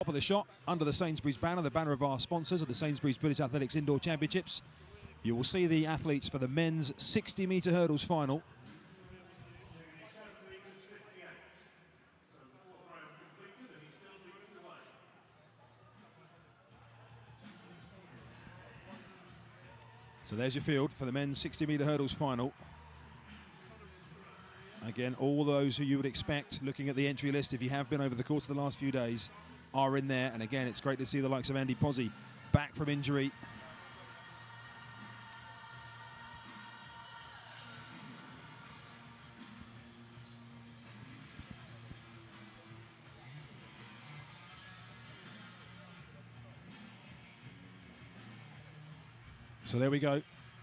Top of the shot, under the Sainsbury's banner, the banner of our sponsors of the Sainsbury's British Athletics Indoor Championships. You will see the athletes for the men's 60-metre hurdles final. So there's your field for the men's 60-metre hurdles final. Again, all those who you would expect, looking at the entry list, if you have been over the course of the last few days, are in there. And again, it's great to see the likes of Andy Pozzi back from injury. So there we go.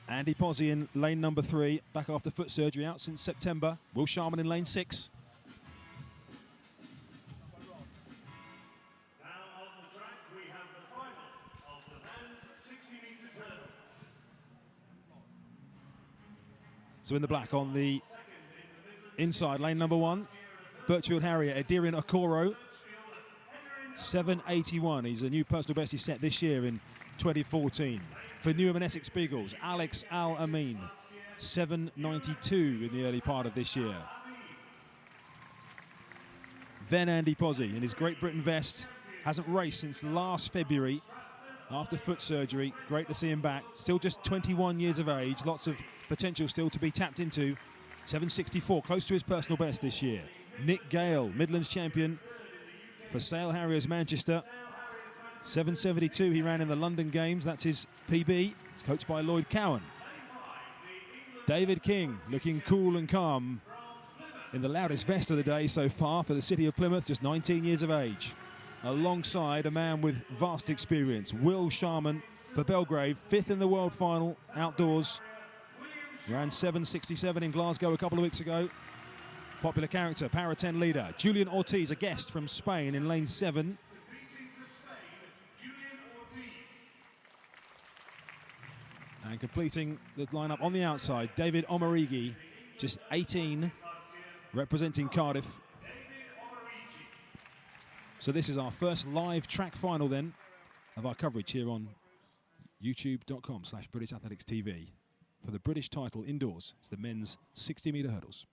Andy Pozzi in lane number 3, back after foot surgery, out since September. Will Sharman in lane 6. Now on the track, we have the final of the men's 60 metres hurdle. So in the black on the inside, lane number 1, Birchfield Harrier, Adirian Okoro, 7.81. He's a new personal best he set this year in 2014. For Newham and Essex Beagles, Alex Al-Amin, 7.92 in the early part of this year. Then Andy Pozzi in his Great Britain vest, hasn't raced since last February after foot surgery. Great to see him back. Still just 21 years of age, lots of potential still to be tapped into. 7.64, close to his personal best this year. Nick Gale, Midlands champion for Sale Harriers Manchester. 7.72 he ran in the London Games, that's his PB. He's coached by Lloyd Cowan. David King looking cool and calm in the loudest vest of the day so far for the city of Plymouth, just 19 years of age. Alongside a man with vast experience, Will Sharman for Belgrave, 5th in the world final outdoors. Ran 7.67 in Glasgow a couple of weeks ago. Popular character, Para 10 leader. Julian Ortiz, a guest from Spain in lane 7. And completing the lineup on the outside, David Omarigi, just 18, representing Cardiff. So this is our first live track final then of our coverage here on youtube.com/British Athletics TV for the British title indoors. It's the men's 60-metre hurdles.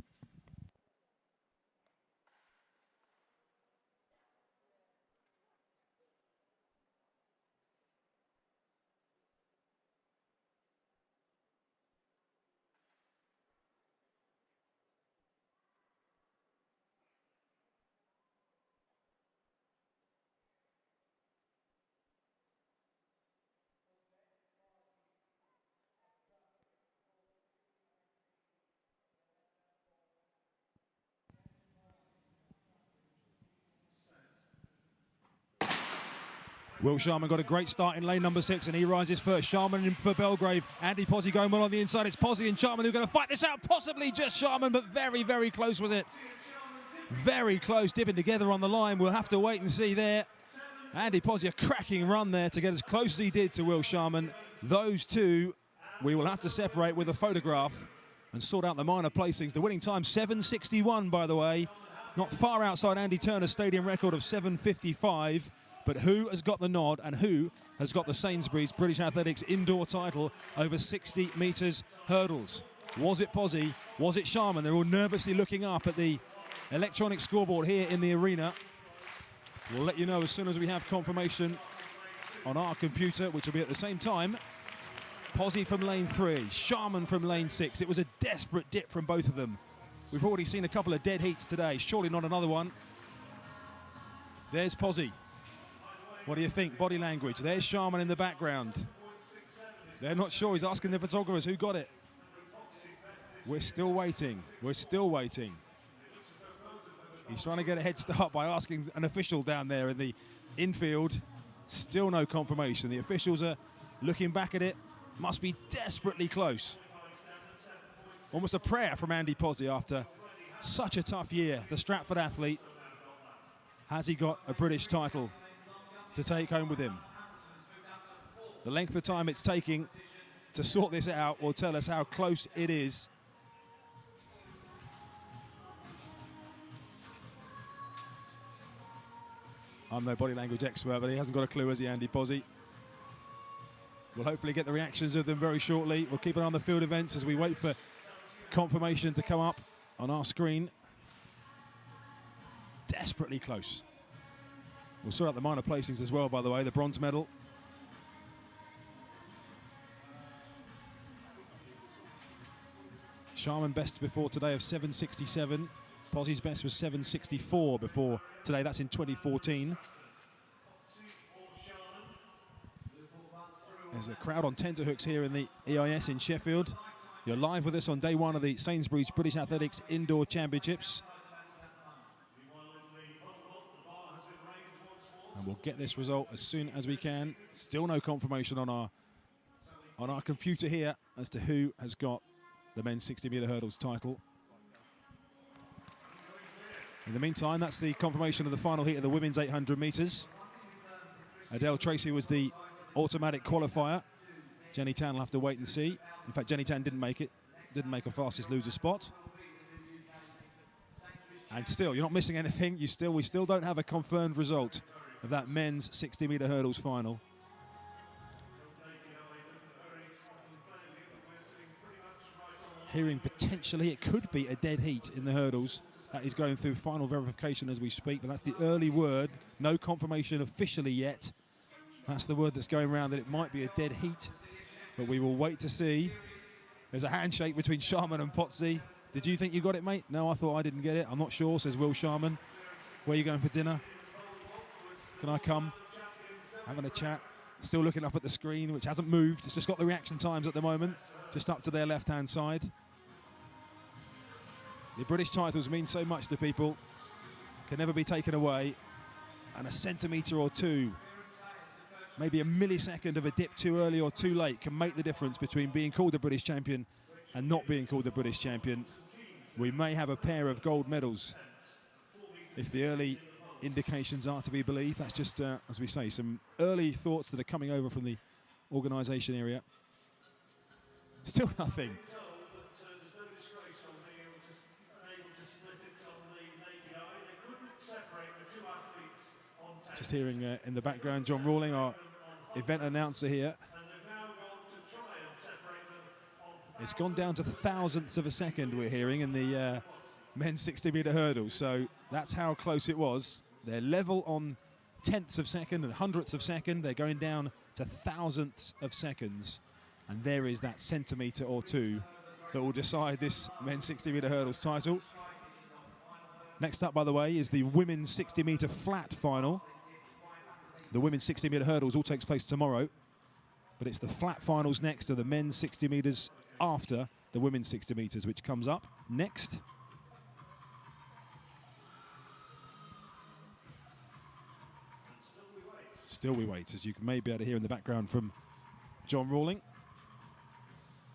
Will Sharman got a great start in lane number 6 and he rises first. Sharman in for Belgrave. Andy Pozzi going well on the inside. It's Pozzi and Sharman who are going to fight this out. Possibly just Sharman, but very, very close was it. Very close, dipping together on the line. We'll have to wait and see there. Andy Pozzi, a cracking run there to get as close as he did to Will Sharman. Those two we will have to separate with a photograph and sort out the minor placings. The winning time, 7.61, by the way. Not far outside Andy Turner's stadium record of 7.55. But who has got the nod and who has got the Sainsbury's British Athletics indoor title over 60 metres hurdles? Was it Pozzi? Was it Sharman? They're all nervously looking up at the electronic scoreboard here in the arena. We'll let you know as soon as we have confirmation on our computer, which will be at the same time. Pozzi from lane 3, Sharman from lane 6. It was a desperate dip from both of them. We've already seen a couple of dead heats today. Surely not another one. There's Pozzi. What do you think? Body language. There's Sharman in the background. They're not sure. He's asking the photographers who got it. We're still waiting. We're still waiting. He's trying to get a head start by asking an official down there in the infield. Still no confirmation. The officials are looking back at it. Must be desperately close. Almost a prayer from Andy Pozzi after such a tough year. The Stratford athlete. Has he got a British title to take home with him? The length of time it's taking to sort this out will tell us how close it is. I'm no body language expert, but he hasn't got a clue, has he, Andy Pozzi? We'll hopefully get the reactions of them very shortly. We'll keep an eye on the field events as we wait for confirmation to come up on our screen. Desperately close. We'll sort out the minor placings as well, by the way, the bronze medal. Sharman best before today of 7:67. Pozzi's best was 7:64 before today. That's in 2014. There's a crowd on tenterhooks here in the EIS in Sheffield. You're live with us on day one of the Sainsbury's British Athletics Indoor Championships. And we'll get this result as soon as we can. Still no confirmation on our computer here as to who has got the men's 60-metre hurdles title. In the meantime, that's the confirmation of the final heat of the women's 800 metres. Adele Tracy was the automatic qualifier. Jenny Tan will have to wait and see. In fact, Jenny Tan didn't make it. Didn't make a fastest loser spot. And still, you're not missing anything. We still don't have a confirmed result of that men's 60-metre hurdles final. Hearing potentially it could be a dead heat in the hurdles. That is going through final verification as we speak, but that's the early word. No confirmation officially yet. That's the word that's going around, that it might be a dead heat, but we will wait to see. There's a handshake between Sharman and Pozzi. Did you think you got it, mate? No, I thought I didn't get it. I'm not sure, says Will Sharman. Where are you going for dinner? Can I come? Having a chat. Still looking up at the screen, which hasn't moved. It's just got the reaction times at the moment, just up to their left-hand side. The British titles mean so much to people, can never be taken away, and a centimetre or two, maybe a millisecond of a dip too early or too late can make the difference between being called the British champion and not being called the British champion. We may have a pair of gold medals if the early indications are to be believed. That's just, as we say, some early thoughts that are coming over from the organisation area. Still nothing. Just hearing in the background John Rawling, our event announcer here. It's gone down to thousandths of a second, we're hearing, in the men's 60-metre hurdles. So that's how close it was. They're level on tenths of second and hundredths of second. They're going down to thousandths of seconds. And there is that centimetre or two that will decide this men's 60-metre hurdles title. Next up, by the way, is the women's 60-metre flat final. The women's 60-metre hurdles all takes place tomorrow, but it's the flat finals next to the men's 60 metres after the women's 60 metres, which comes up next. Still we wait, as you may be able to hear in the background from John Rawling.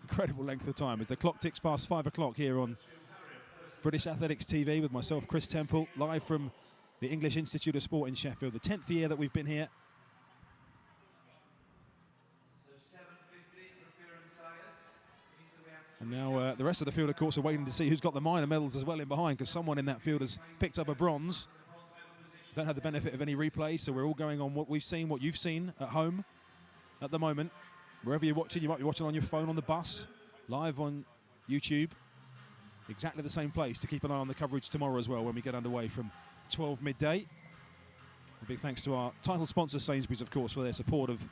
Incredible length of time as the clock ticks past 5 o'clock here on British Athletics TV with myself, Chris Temple, live from the English Institute of Sport in Sheffield, the 10th year that we've been here. And now the rest of the field, of course, are waiting to see who's got the minor medals as well in behind, because someone in that field has picked up a bronze. Don't have the benefit of any replay, so we're all going on what we've seen, what you've seen at home at the moment. Wherever you're watching, you might be watching on your phone, on the bus, live on YouTube. Exactly the same place to keep an eye on the coverage tomorrow as well when we get underway from 12 midday. A big thanks to our title sponsor, Sainsbury's, of course, for their support of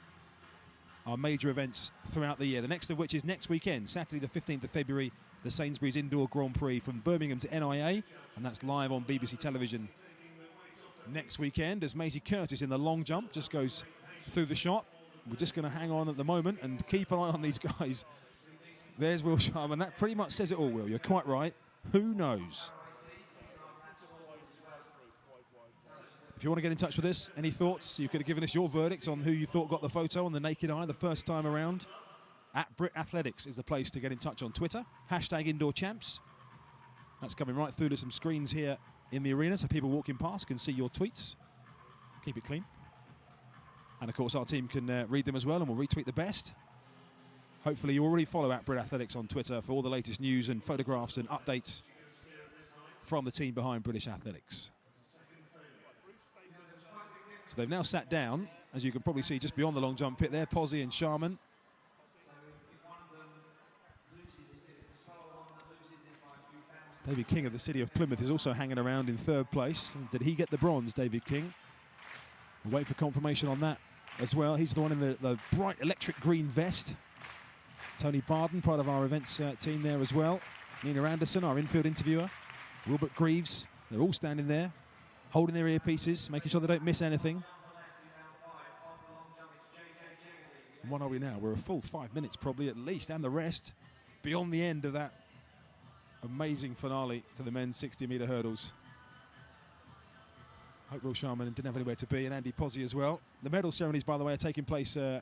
our major events throughout the year. The next of which is next weekend, Saturday the 15th of February, the Sainsbury's Indoor Grand Prix from Birmingham to NIA, and that's live on BBC television next weekend as Maisie Curtis in the long jump just goes through the shot. We're just going to hang on at the moment and keep an eye on these guys. There's Will Sharman. That pretty much says it all, Will. You're quite right. Who knows? If you want to get in touch with us, any thoughts, you could have given us your verdict on who you thought got the photo on the naked eye the first time around. At Brit Athletics is the place to get in touch on Twitter. Hashtag Indoor Champs. That's coming right through to some screens here in the arena, so people walking past can see your tweets. Keep it clean. And of course, our team can read them as well, and we'll retweet the best. Hopefully, you already follow at Brit Athletics on Twitter for all the latest news and photographs and updates from the team behind British Athletics. So they've now sat down, as you can probably see just beyond the long jump pit there, Posey and Sharman. David King of the city of Plymouth is also hanging around in third place. Did he get the bronze, David King? We'll wait for confirmation on that as well. He's the one in the bright electric green vest. Tony Barden, part of our events team there as well. Nina Anderson, our infield interviewer. Wilbert Greaves, they're all standing there, holding their earpieces, making sure they don't miss anything. And what are we now? We're a full 5 minutes probably at least, and the rest beyond the end of that amazing finale to the men's 60-metre hurdles. Hope Will Sharman didn't have anywhere to be, and Andy Posey as well. The medal ceremonies, by the way, are taking place in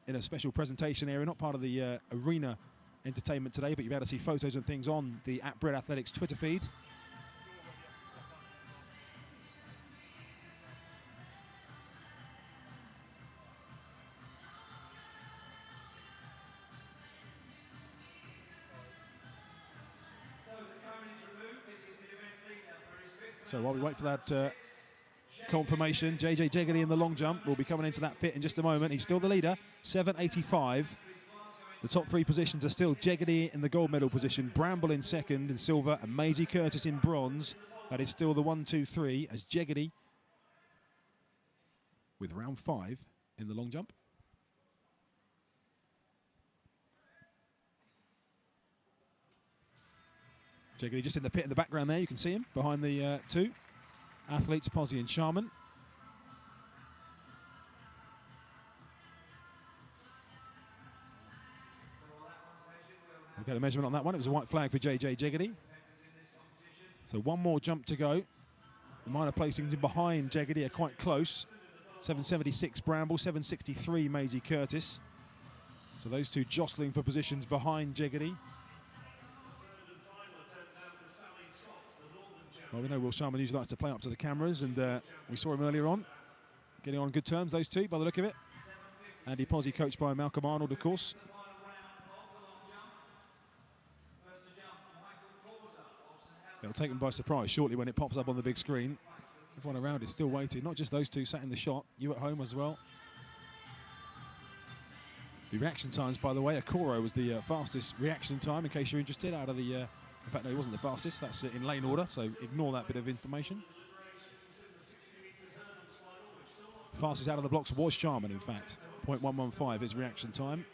a special presentation area, not part of the arena entertainment today, but you'll be able to see photos and things on the @Brit Athletics Twitter feed. So while we wait for that confirmation, JJ Jeggedy in the long jump will be coming into that pit in just a moment. He's still the leader, 7.85. The top three positions are still Jeggedy in the gold medal position, Bramble in second in silver, and Maisie Curtis in bronze. That is still the 1, 2, 3 as Jeggedy with round 5 in the long jump. Jeggedy just in the pit in the background there, you can see him behind the two athletes, Posey and Sharman. We'll get a measurement on that one. It was a white flag for JJ Jeggedy. So one more jump to go. The minor placings in behind Jeggedy are quite close. 7.76 Bramble, 7.63 Maisie Curtis. So those two jostling for positions behind Jeggedy. Well, we know Will Sharman usually likes to play up to the cameras, and we saw him earlier on, getting on good terms, those two, by the look of it. Andy Posey, coached by Malcolm Arnold, of course. It'll take them by surprise shortly when it pops up on the big screen. Everyone around is still waiting, not just those two sat in the shot, you at home as well. The reaction times, by the way, Okoro was the fastest reaction time, in case you're interested, out of the... in fact, no, he wasn't the fastest. That's in lane order, so ignore that bit of information. Fastest out of the blocks was Sharman, in fact. 0.115 his reaction time.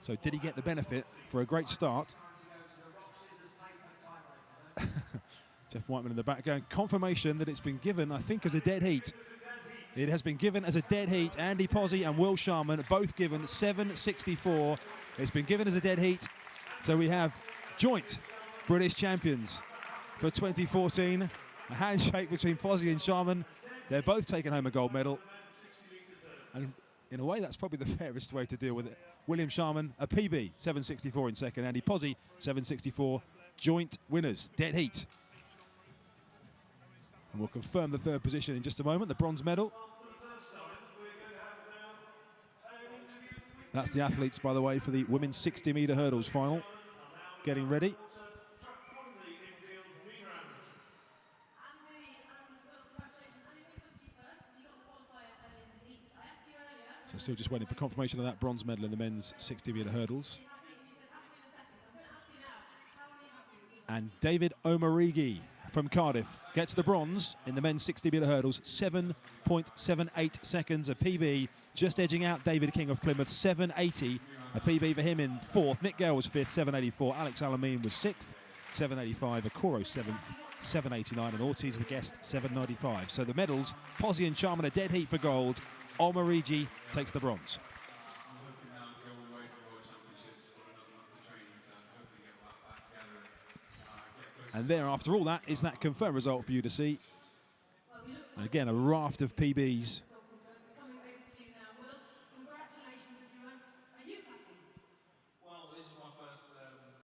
So did he get the benefit for a great start? Jeff Whiteman in the back going, confirmation that it's been given, I think, as a dead heat. It has been given as a dead heat. Andy Posey and Will Sharman both given 7.64. It's been given as a dead heat. So we have joint British champions for 2014. A handshake between Posey and Sharman. They're both taking home a gold medal. And in a way, that's probably the fairest way to deal with it. William Sharman, a PB, 7.64 in second. Andy Posey, 7.64. Joint winners, dead heat. And we'll confirm the third position in just a moment, the bronze medal. That's the athletes, by the way, for the women's 60-metre hurdles final. Getting ready. So still just waiting for confirmation of that bronze medal in the men's 60-metre hurdles. And David Omarigi from Cardiff gets the bronze in the men's 60-metre hurdles, 7.78 seconds, a PB, just edging out David King of Plymouth, 7.80, a PB for him in fourth. Nick Gale was fifth, 7.84. Alex Alameen was sixth, 7.85. Okoro seventh, 7.89. And Ortiz, the guest, 7.95. So the medals, Posey and Sharman a dead heat for gold. Omarigi takes the bronze. And there, after all that, is that confirmed result for you to see. And again, a raft of PBs